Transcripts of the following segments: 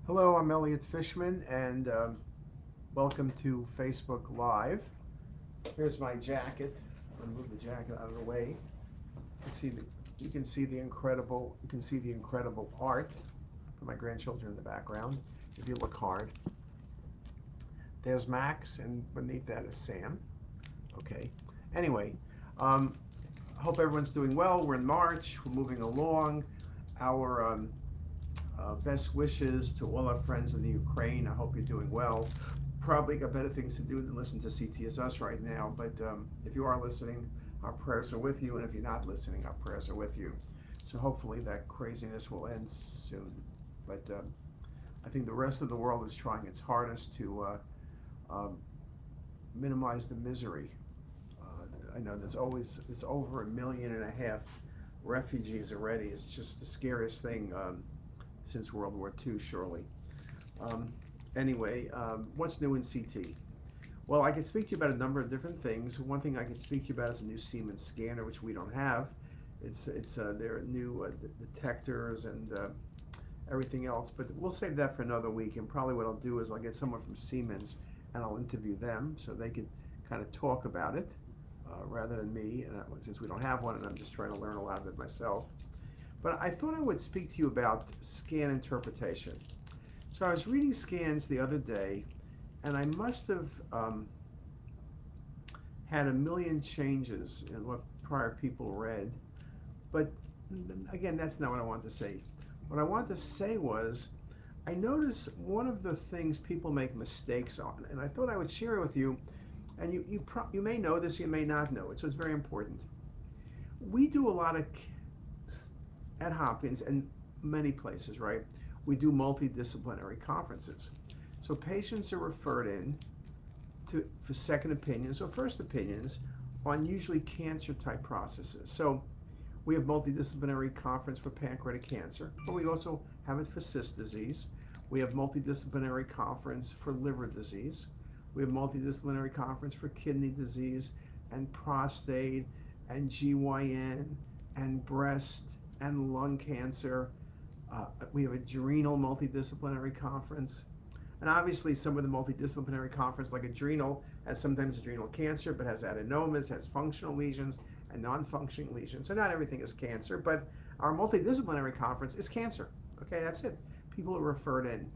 Hello, I'm Elliot Fishman, and welcome to Facebook Live. Here's my jacket. I'm gonna move the jacket out of the way. You can see the incredible art for my grandchildren in the background. If you look hard, there's Max, and beneath that is Sam. Okay. Anyway, um, I hope everyone's doing well. We're in March. We're moving along. Our best wishes to all our friends in the Ukraine. I hope you're doing well. Probably got better things to do than listen to CTisus right now, but if you are listening, our prayers are with you, and if you're not listening, our prayers are with you. So hopefully that craziness will end soon. But I think the rest of the world is trying its hardest to um, minimize the misery. I know there's over 1.5 million refugees already. It's just the scariest thing since World War II, surely. Um, what's new in CT? Well, I can speak to you about a number of different things. One thing I can speak to you about is a new Siemens scanner, which we don't have. It's their new detectors and everything else, but we'll save that for another week. And probably what I'll do is I'll get someone from Siemens and I'll interview them so they could kind of talk about it rather than me. And since we don't have one, and I'm just trying to learn a lot of it myself. But I thought I would speak to you about scan interpretation. So I was reading scans the other day, and I must have had 1 million changes in what prior people read. But again, that's not what I want to say. What I want to say was, I notice one of the things people make mistakes on, and I thought I would share it with you. And you may know this, you may not know it, so it's very important. We do a lot of at Hopkins and many places, right? We do multidisciplinary conferences. So patients are referred in for second opinions or first opinions on usually cancer type processes. So we have multidisciplinary conference for pancreatic cancer, but we also have it for cyst disease. We have multidisciplinary conference for liver disease. We have multidisciplinary conference for kidney disease and prostate and GYN and breast and lung cancer. We have adrenal multidisciplinary conference. And obviously some of the multidisciplinary conference like adrenal has sometimes adrenal cancer, but has adenomas, has functional lesions and non-functioning lesions. So not everything is cancer, but our multidisciplinary conference is cancer. Okay, that's it. People are referred in.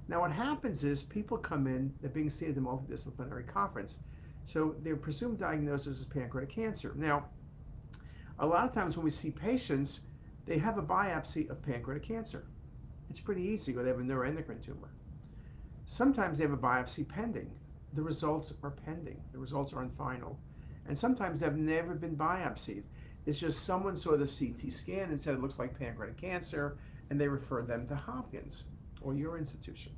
Now what happens is people come in, they're being seen at the multidisciplinary conference. So their presumed diagnosis is pancreatic cancer. Now, a lot of times when we see patients, they have a biopsy of pancreatic cancer. It's pretty easy, or they have a neuroendocrine tumor. Sometimes they have a biopsy pending. The results are pending. The results aren't final. And sometimes they've never been biopsied. It's just someone saw the CT scan and said it looks like pancreatic cancer, and they referred them to Hopkins or your institution.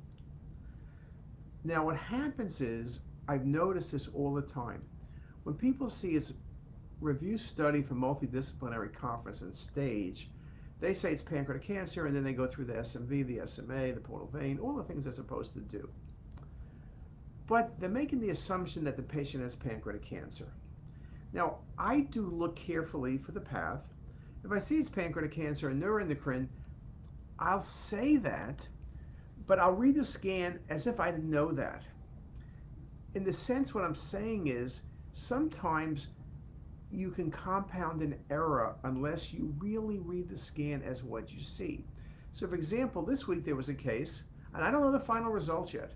Now what happens is, I've noticed this all the time. When people see it's review study for multidisciplinary conference and stage, they say it's pancreatic cancer, and then they go through the SMV, the SMA, the portal vein, all the things they're supposed to do. But they're making the assumption that the patient has pancreatic cancer. Now, I do look carefully for the path. If I see it's pancreatic cancer and neuroendocrine, I'll say that, but I'll read the scan as if I didn't know that. In the sense, what I'm saying is, sometimes you can compound an error unless you really read the scan as what you see. So for example, this week there was a case, and I don't know the final results yet,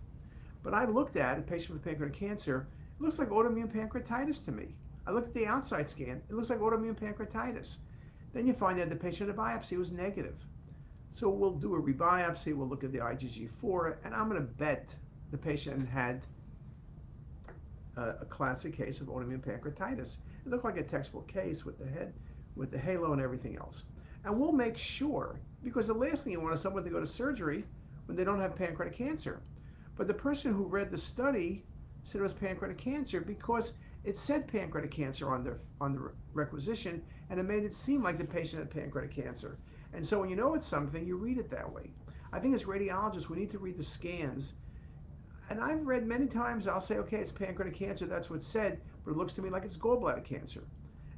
but I looked at a patient with pancreatic cancer. It looks like autoimmune pancreatitis to me. I looked at the outside scan. It looks like autoimmune pancreatitis. Then you find out the patient had a biopsy was negative. So we'll do a rebiopsy, we'll look at the IgG4, and I'm going to bet the patient had a classic case of autoimmune pancreatitis. It looked like a textbook case with the head, with the halo and everything else. And we'll make sure, because the last thing you want is someone to go to surgery when they don't have pancreatic cancer. But the person who read the study said it was pancreatic cancer because it said pancreatic cancer on the requisition, and it made it seem like the patient had pancreatic cancer. And so when you know it's something, you read it that way. I think as radiologists, we need to read the scans. And I've read many times, I'll say, okay, it's pancreatic cancer, that's what's said, but it looks to me like it's gallbladder cancer.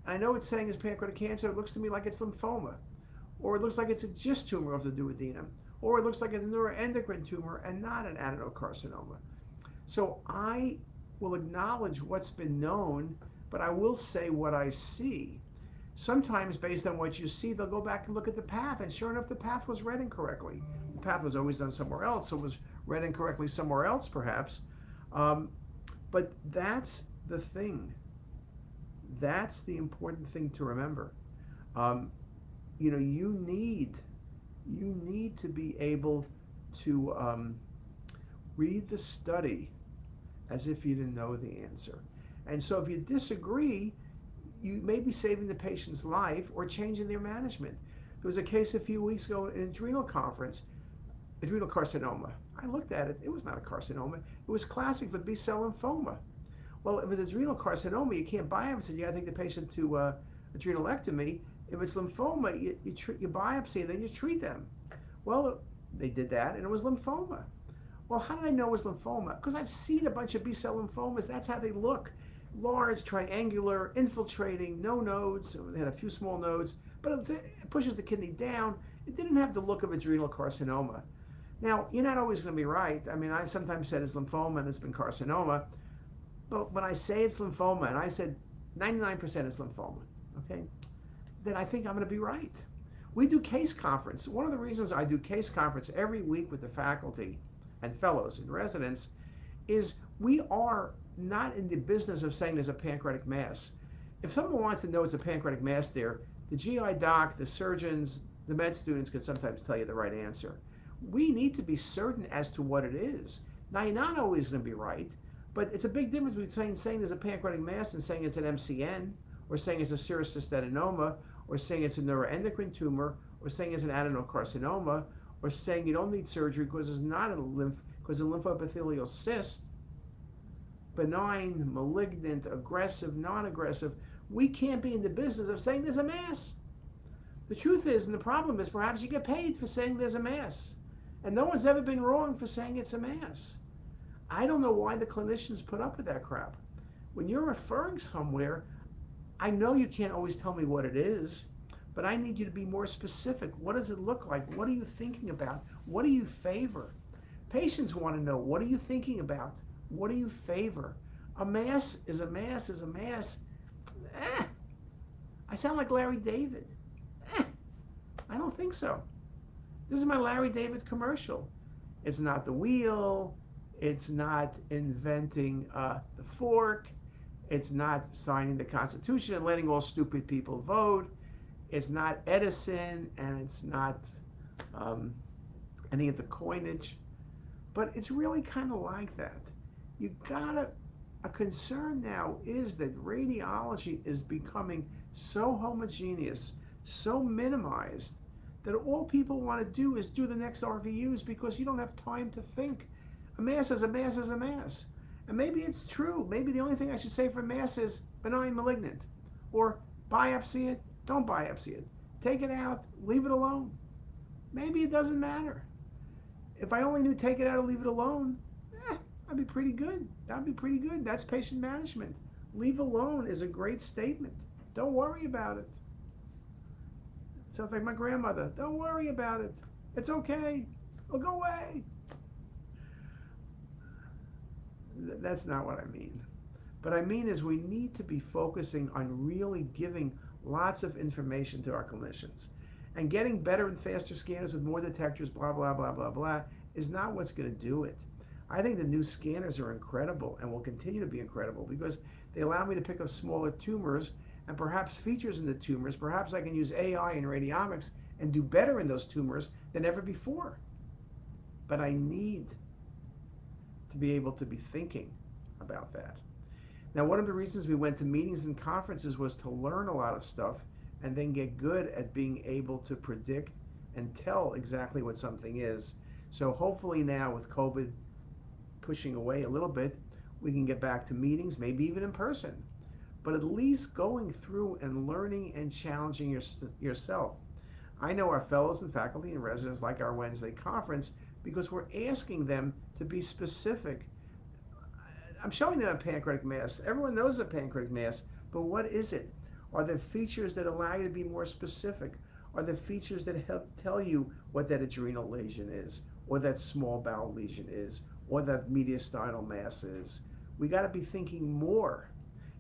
And I know it's saying it's pancreatic cancer, it looks to me like it's lymphoma. Or it looks like it's a GIST tumor of the duodenum. or it looks like a neuroendocrine tumor and not an adenocarcinoma. So I will acknowledge what's been known, but I will say what I see. Sometimes based on what you see, they'll go back and look at the path, and sure enough, the path was read incorrectly. The path was always done somewhere else, so it was read incorrectly somewhere else perhaps. But that's the thing. That's the important thing to remember. You know, you need to be able to read the study as if you didn't know the answer. And so if you disagree, you may be saving the patient's life or changing their management. There was a case a few weeks ago in an adrenal conference, adrenal carcinoma. I looked at it, it was not a carcinoma. It was classic for B-cell lymphoma. Well, if it's adrenal carcinoma, you can't biopsy, you gotta take the patient to adrenalectomy. If it's lymphoma, you biopsy and then you treat them. Well, they did that and it was lymphoma. Well, how did I know it was lymphoma? Because I've seen a bunch of B-cell lymphomas, that's how they look. Large, triangular, infiltrating, no nodes. They had a few small nodes, but it pushes the kidney down. It didn't have the look of adrenal carcinoma. Now, you're not always going to be right. I mean, I've sometimes said it's lymphoma and it's been carcinoma, but when I say it's lymphoma, and I said 99% is lymphoma, okay, then I think I'm going to be right. We do case conference. One of the reasons I do case conference every week with the faculty and fellows and residents is we are not in the business of saying there's a pancreatic mass. If someone wants to know it's a pancreatic mass there, the GI doc, the surgeons, the med students can sometimes tell you the right answer. We need to be certain as to what it is. Now, you're not always going to be right, but it's a big difference between saying there's a pancreatic mass and saying it's an MCN, or saying it's a serous cystadenoma, or saying it's a neuroendocrine tumor, or saying it's an adenocarcinoma, or saying you don't need surgery because it's not a lymphoepithelial cyst. Benign, malignant, aggressive, non-aggressive. We can't be in the business of saying there's a mass. The truth is, and the problem is, perhaps you get paid for saying there's a mass. And no one's ever been wrong for saying it's a mass. I don't know why the clinicians put up with that crap. When you're referring somewhere, I know you can't always tell me what it is, but I need you to be more specific. What does it look like? What are you thinking about? What do you favor? Patients want to know, what are you thinking about? What do you favor? A mass is a mass is a mass. I sound like Larry David. I don't think so. This is my Larry David commercial. It's not the wheel. It's not inventing the fork. It's not signing the Constitution and letting all stupid people vote. It's not Edison, and it's not any of the coinage. But it's really kind of like that. A concern now is that radiology is becoming so homogeneous, so minimized, that all people want to do is do the next RVUs because you don't have time to think. A mass is a mass is a mass. And maybe it's true. Maybe the only thing I should say for mass is benign malignant. Or biopsy it, don't biopsy it. Take it out, leave it alone. Maybe it doesn't matter. If I only knew take it out or leave it alone, that'd be pretty good. That'd be pretty good. That's patient management. Leave alone is a great statement. Don't worry about it. Sounds like my grandmother. Don't worry about it. It's okay. It'll go away. That's not what I mean. But I mean is we need to be focusing on really giving lots of information to our clinicians. And getting better and faster scanners with more detectors, blah, blah, blah, blah, blah, is not what's going to do it. I think the new scanners are incredible and will continue to be incredible because they allow me to pick up smaller tumors and perhaps features in the tumors. Perhaps I can use AI and radiomics and do better in those tumors than ever before. But I need to be able to be thinking about that. Now, one of the reasons we went to meetings and conferences was to learn a lot of stuff and then get good at being able to predict and tell exactly what something is. So hopefully now with COVID pushing away a little bit, we can get back to meetings, maybe even in person, but at least going through and learning and challenging yourself. I know our fellows and faculty and residents like our Wednesday conference because we're asking them to be specific. I'm showing them a pancreatic mass. Everyone knows a pancreatic mass, but what is it? Are there features that allow you to be more specific? are the features that help tell you what that adrenal lesion is, or that small bowel lesion is, or that mediastinal mass is. We got to be thinking more.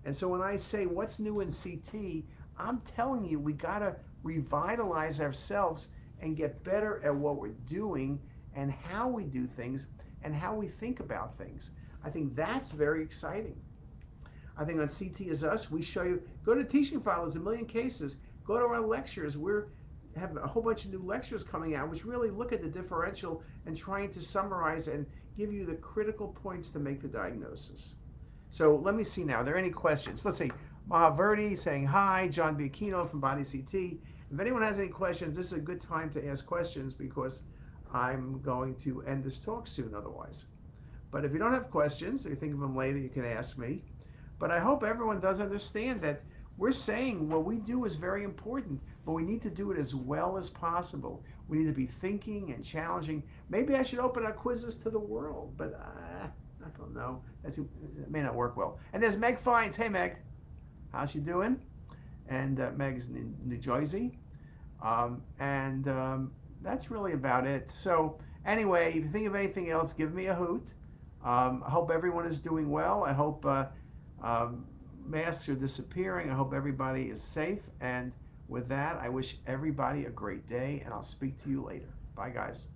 And so when I say what's new in CT, I'm telling you we got to revitalize ourselves and get better at what we're doing and how we do things and how we think about things. I think that's very exciting. I think on CT is Us, we show you, go to Teaching File, there's a million cases, go to our lectures. We're have a whole bunch of new lectures coming out which really look at the differential and trying to summarize and give you the critical points to make the diagnosis. So let me see now, are there any questions? Let's see, Mahaverdi saying hi, John Biacchino from Body CT. If anyone has any questions, this is a good time to ask questions because I'm going to end this talk soon otherwise. But if you don't have questions, if you think of them later, you can ask me. But I hope everyone does understand that we're saying what we do is very important, but we need to do it as well as possible. We need to be thinking and challenging. Maybe I should open our quizzes to the world, but I don't know. It may not work well. And there's Meg Fines. Hey, Meg. How's she doing? And Meg is in New Jersey. That's really about it. So anyway, if you think of anything else, give me a hoot. I hope everyone is doing well. I hope masks are disappearing. I hope everybody is safe. And with that, I wish everybody a great day, and I'll speak to you later. Bye, guys.